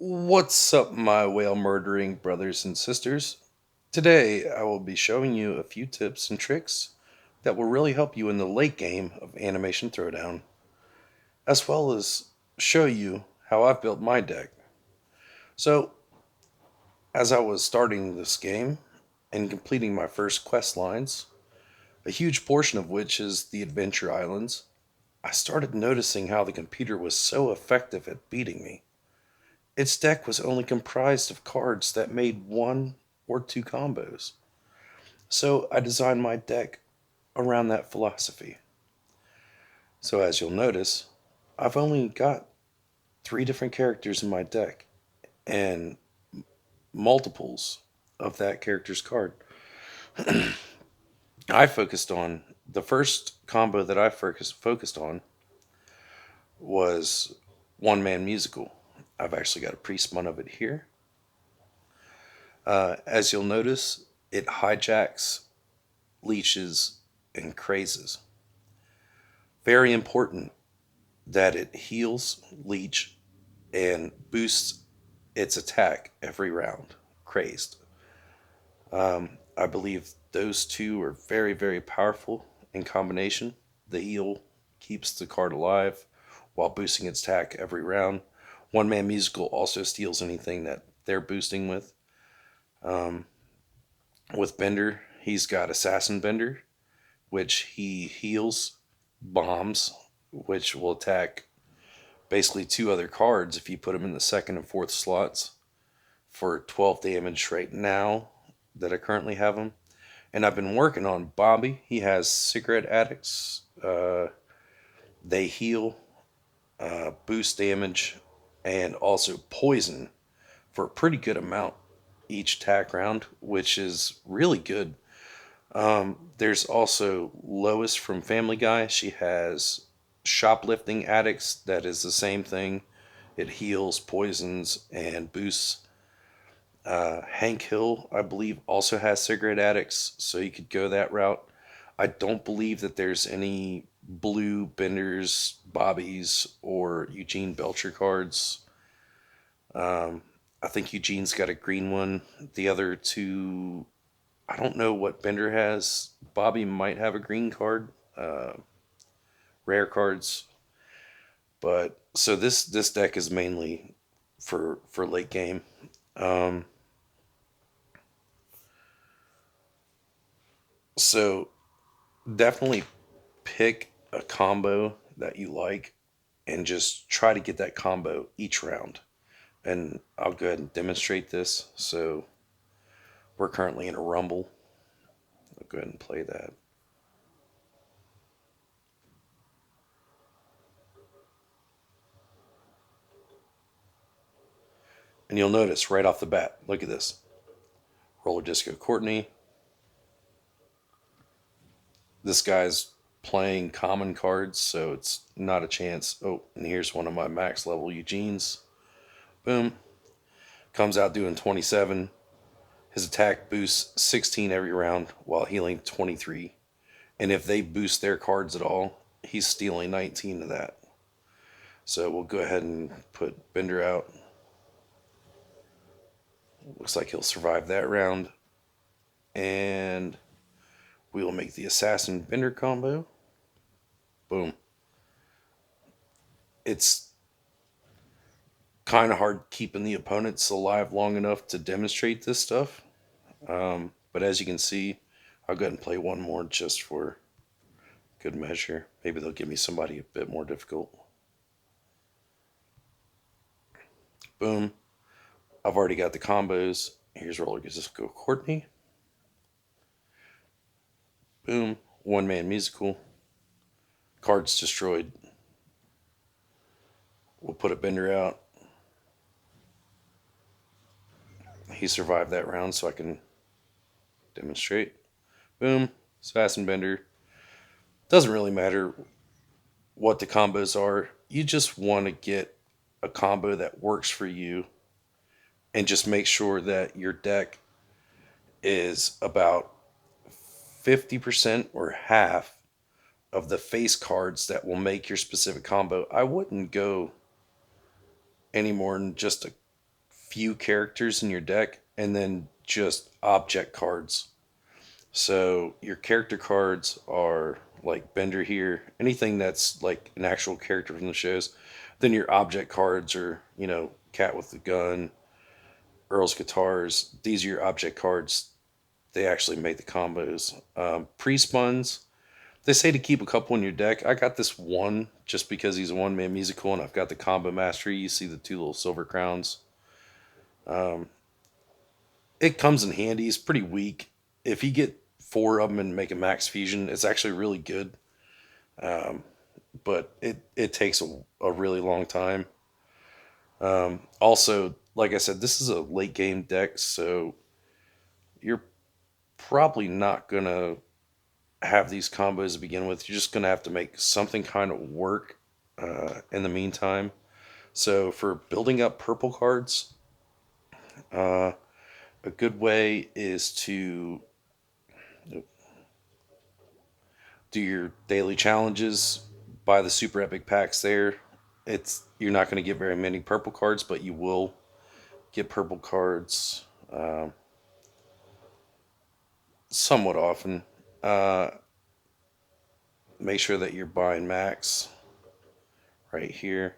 What's up, my whale murdering brothers and sisters? Today, I will be showing you a few tips and tricks that will really help you in the late game of Animation Throwdown, as well as show you how I've built my deck. So, as I was starting this game and completing my first quest lines, a huge portion of which is the Adventure Islands, I started noticing how the computer was so effective at beating me. Its deck was only comprised of cards that made one or two combos. So I designed my deck around that philosophy. So as you'll notice, I've only got three different characters in my deck and multiples of that character's card. I focused on the first combo that I focused on was one man musical. I've actually got a pre-spun of it here. As you'll notice, it hijacks, leeches, and crazes. Very important that it heals, leech, and boosts its attack every round. Crazed. I believe those two are very, very powerful in combination. The heal keeps the card alive while boosting its attack every round. One man musical also steals anything that they're boosting with. Um, with Bender, he's got Assassin Bender, which he heals bombs, which will attack basically two other cards if you put them in the second and fourth slots for 12 damage right now that I currently have him. And I've been working on Bobby. He has cigarette addicts. They heal, boost damage, and also poison for a pretty good amount each attack round, which is really good. There's also Lois from Family Guy. She has shoplifting addicts. That is the same thing. It heals, poisons, and boosts. Hank Hill, I believe, also has cigarette addicts, so you could go that route. I don't believe that there's any blue Benders, Bobbies, or Eugene Belcher cards. I think Eugene's got a green one. The other two, I don't know what Bender has. Bobby might have a green card, rare cards, but so this deck is mainly for late game. Um, so definitely pick a combo that you like and just try to get that combo each round. And I'll go ahead and demonstrate this. So we're currently in a rumble. I'll go ahead and play that. And you'll notice right off the bat, look at this. Roller Disco Courtney. This guy's playing common cards, so it's not a chance. Oh, and here's one of my max level Eugenes. Boom. Comes out doing 27. His attack boosts 16 every round while healing 23. And if they boost their cards at all, he's stealing 19 of that. So we'll go ahead and put Bender out. Looks like he'll survive that round. And we will make the Assassin Bender combo. Boom. It's kind of hard keeping the opponents alive long enough to demonstrate this stuff. But as you can see, I'll go ahead and play one more just for good measure. Maybe they'll give me somebody a bit more difficult. Boom. I've already got the combos. Here's Roller Disco Courtney. Boom. One man musical. Cards destroyed. We'll put a Bender out. He survived that round, so I can demonstrate. Boom. Assassin Bender. Doesn't really matter what the combos are. You just want to get a combo that works for you and just make sure that your deck is about 50% or half of the face cards that will make your specific combo. I wouldn't go any more than just few characters in your deck and then just object cards. So your character cards are like Bender here, anything that's like an actual character from the shows. Then your object cards are, Cat with the Gun, Earl's Guitars. These are your object cards. They actually make the combos. Pre-spuns, they say to keep a couple in your deck. I got this one just because he's a one-man musical and I've got the combo mastery. You see the two little silver crowns. It comes in handy. It's pretty weak. If you get four of them and make a max fusion, it's actually really good. But it takes a really long time. Also, like I said, this is a late game deck, so you're probably not going to have these combos to begin with. You're just going to have to make something kind of work in the meantime. So for building up purple cards, uh, a good way is to do your daily challenges, buy the super epic packs there. You're not going to get very many purple cards, but you will get purple cards somewhat often. Uh, Make sure that you're buying max right here.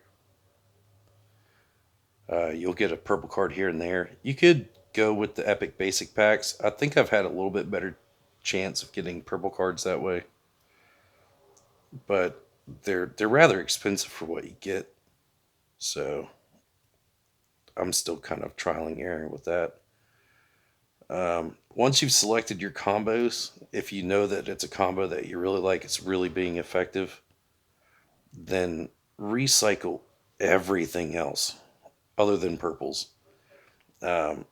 You'll get a purple card here and there. You could go with the epic basic packs. I think I've had a little bit better chance of getting purple cards that way, but they're rather expensive for what you get. So I'm still kind of trialing error with that. Once you've selected your combos, if you know that it's a combo that you really like, it's really being effective, then recycle everything else other than purples. Um,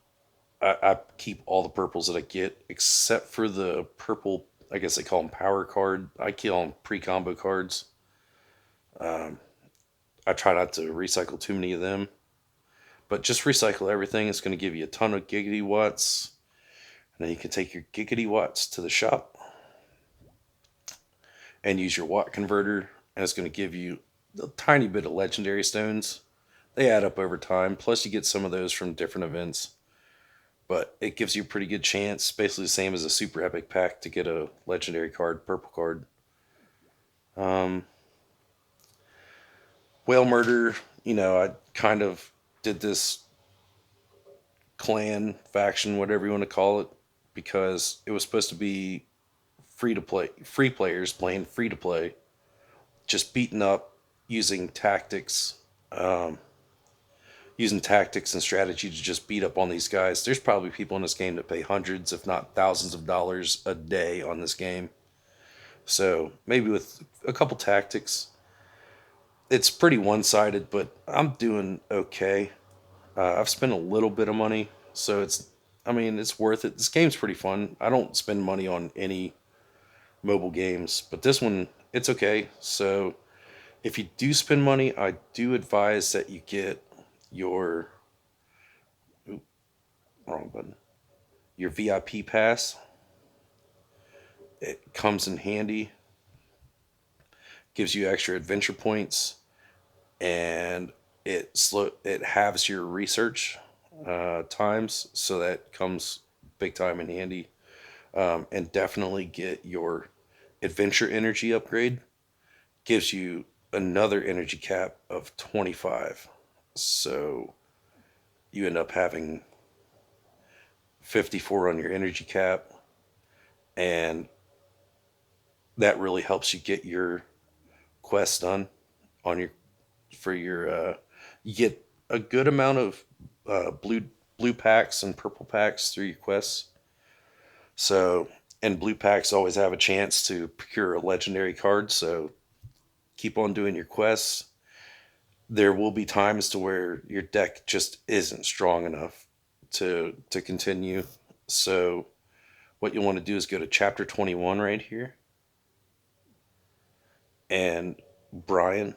I keep all the purples that I get except for the purple. I guess they call them power card. I call them pre-combo cards. Um, I try not to recycle too many of them, but just recycle everything. It's going to give you a ton of giggity watts. And then you can take your giggity watts to the shop and use your watt converter, and it's going to give you a tiny bit of legendary stones. They add up over time. Plus, you get some of those from different events. But it gives you a pretty good chance, basically the same as a super epic pack, to get a legendary card, purple card. Um, Whale Murder, I kind of did this clan, faction, whatever you want to call it, because it was supposed to be free to play, free players playing free to play, just beating up using tactics, um, using tactics and strategy to just beat up on these guys. There's probably people in this game that pay hundreds, if not thousands of dollars a day on this game. So maybe with a couple tactics, it's pretty one-sided, but I'm doing okay. I've spent a little bit of money, so it's worth it. This game's pretty fun. I don't spend money on any mobile games, but this one, it's okay. So if you do spend money, I do advise that you get your, oop, wrong button, your VIP pass. It comes in handy, gives you extra adventure points, and it halves your research times, so that comes big time in handy. And definitely get your adventure energy upgrade. Gives you another energy cap of 25. So you end up having 54 on your energy cap, and that really helps you get your quest done on your for your you get a good amount of blue packs and purple packs through your quests. So, and blue packs always have a chance to procure a legendary card, so keep on doing your quests. There will be times to where your deck just isn't strong enough to continue. So what you want to do is go to chapter 21 right here, and Brian,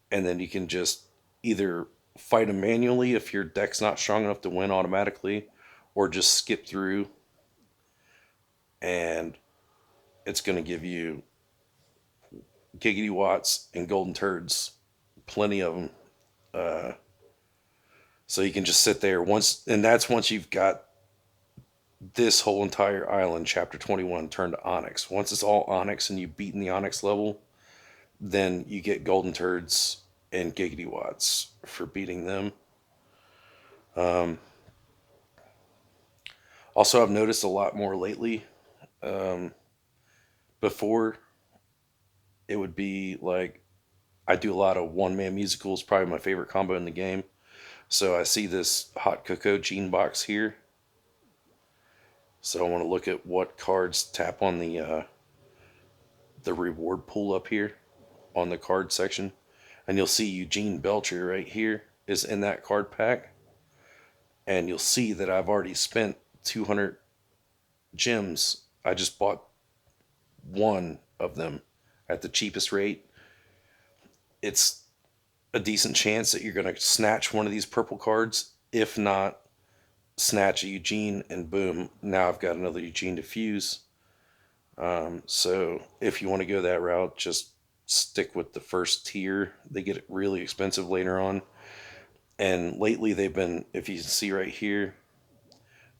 and then you can just either fight him manually if your deck's not strong enough to win automatically, or just skip through, and it's going to give you giggity watts and golden turds, plenty of them. So you can just sit there once, and that's once you've got this whole entire island, chapter 21, turned to onyx. Once it's all onyx and you've beaten the onyx level, then you get golden turds and giggity watts for beating them. Um, Also, I've noticed a lot more lately. Um, Before, it would be like I do a lot of one man musicals, probably my favorite combo in the game. So I see this hot cocoa gene box here. So I want to look at what cards tap on the reward pool up here on the card section, and you'll see Eugene Belcher right here is in that card pack, and you'll see that I've already spent 200 gems. I just bought one of them at the cheapest rate. It's a decent chance that you're going to snatch one of these purple cards. If not, snatch a Eugene, and boom, now I've got another Eugene to fuse. So if you want to go that route, just stick with the first tier. They get really expensive later on. And lately they've been, if you can see right here,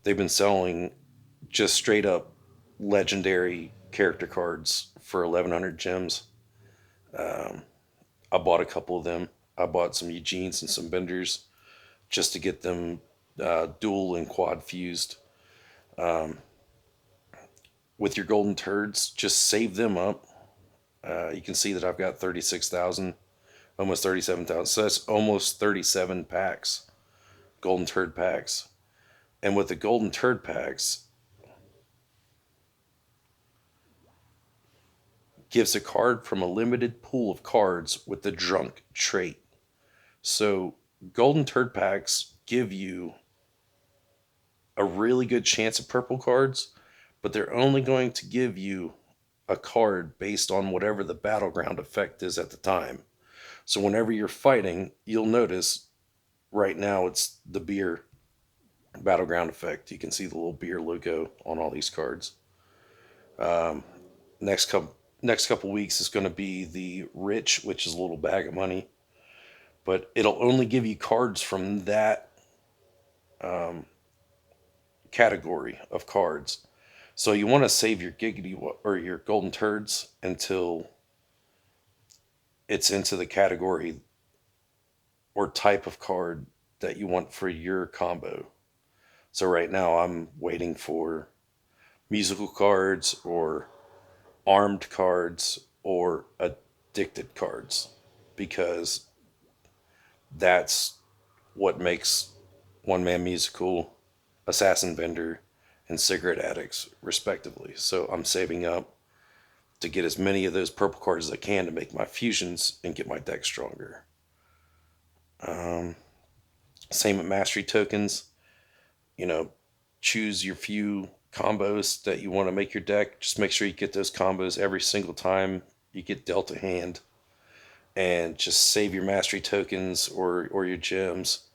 they've been selling just straight up legendary character cards for 1100 gems. Um, I bought a couple of them. I bought some Eugenes and some Benders just to get them dual and quad fused. Um, with your golden turds, just save them up. You can see that I've got 36,000, almost 37,000. So that's almost 37 packs, golden turd packs. And with the golden turd packs, gives a card from a limited pool of cards with the drunk trait. So golden turd packs give you a really good chance of purple cards, but they're only going to give you a card based on whatever the battleground effect is at the time. So whenever you're fighting, you'll notice right now it's the beer battleground effect. You can see the little beer logo on all these cards. Um, next couple weeks is going to be the rich, which is a little bag of money, but it'll only give you cards from that um, category of cards. So you want to save your giggity or your golden turds until it's into the category or type of card that you want for your combo. So right now I'm waiting for musical cards or armed cards or addicted cards because that's what makes one man musical, assassin vendor, and cigarette addicts respectively. So I'm saving up to get as many of those purple cards as I can to make my fusions and get my deck stronger. Um, Same with mastery tokens. You know, choose your few combos that you want to make your deck. Just make sure you get those combos every single time you get dealt a hand, and just save your mastery tokens or your gems,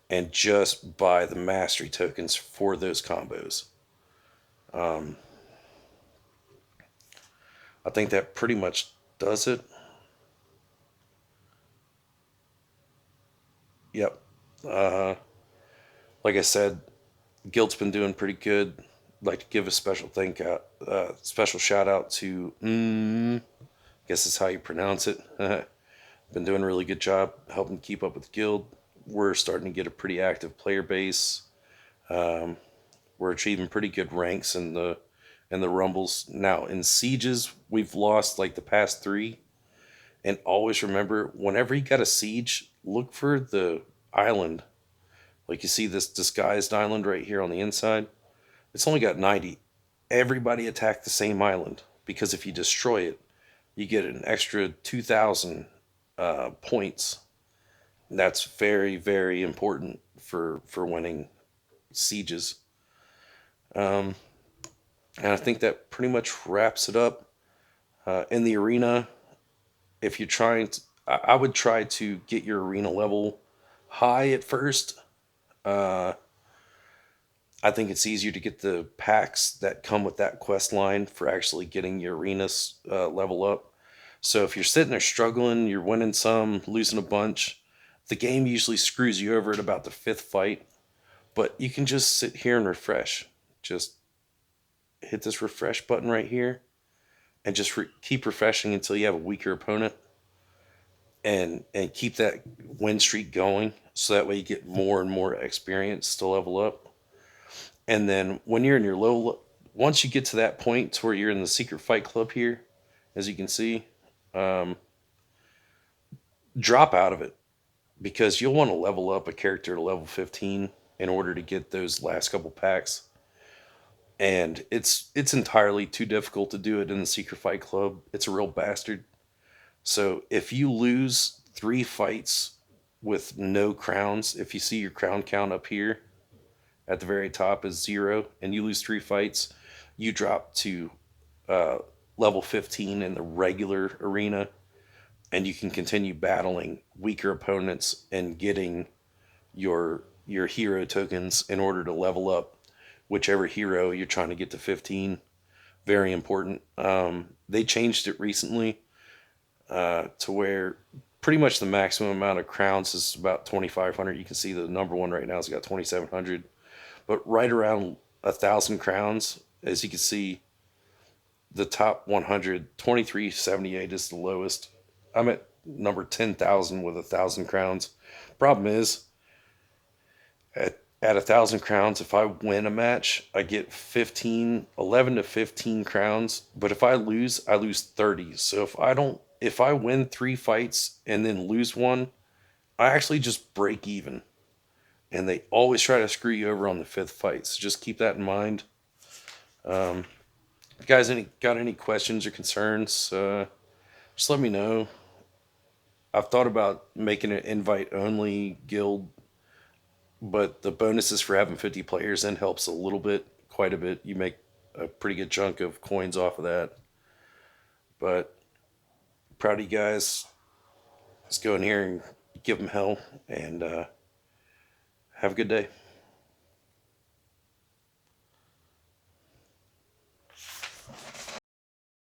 and just buy the mastery tokens for those combos. Um, I think that pretty much does it. Yep. Uh, like I said, Guild's been doing pretty good. I'd like to give a special shout out to guess that's how you pronounce it. Been doing a really good job helping keep up with Guild. We're starting to get a pretty active player base. Um, we're achieving pretty good ranks in the rumbles. Now in sieges, we've lost like the past three. And always remember, whenever you got a siege, look for the island. Like you see this disguised island right here on the inside. It's only got 90. Everybody attack the same island because if you destroy it, you get an extra 2,000 points. And that's very, very important for winning sieges. Um, and I think that pretty much wraps it up. In the arena, if you're trying to, I would try to get your arena level high at first. Uh, I think it's easier to get the packs that come with that quest line for actually getting your arenas level up. So if you're sitting there struggling, you're winning some, losing a bunch, The game usually screws you over at about the fifth fight, but you can just sit here and refresh. Just hit this refresh button right here and just keep refreshing until you have a weaker opponent, and keep that win streak going, so that way you get more and more experience to level up. And then when you're in your once you get to that point to where you're in the secret fight club here, as you can see, um, drop out of it, because you'll want to level up a character to level 15 in order to get those last couple packs. And it's entirely too difficult to do it in the secret fight club. It's a real bastard. So if you lose 3 fights with no crowns, if you see your crown count up here at the very top is 0, and you lose 3 fights, you drop to uh, level 15 in the regular arena, and you can continue battling weaker opponents and getting your hero tokens in order to level up whichever hero you're trying to get to 15. Very important. They changed it recently to where pretty much the maximum amount of crowns is about 2,500. You can see the number one right now has got 2,700, but right around 1,000 crowns, as you can see, the top 100, 2378 is the lowest. I'm at number 10,000 with 1,000 crowns. Problem is, at 1,000 crowns, if I win a match, I get 11 to 15 crowns. But if I lose, I lose 30. So if I win 3 fights and then lose one, I actually just break even. And they always try to screw you over on the 5th fight. So just keep that in mind. If you guys got any questions or concerns, just let me know. I've thought about making an invite only guild, but the bonuses for having 50 players in helps a little bit, quite a bit. You make a pretty good chunk of coins off of that. But proud of you guys. Let's go in here and give them hell, and have a good day.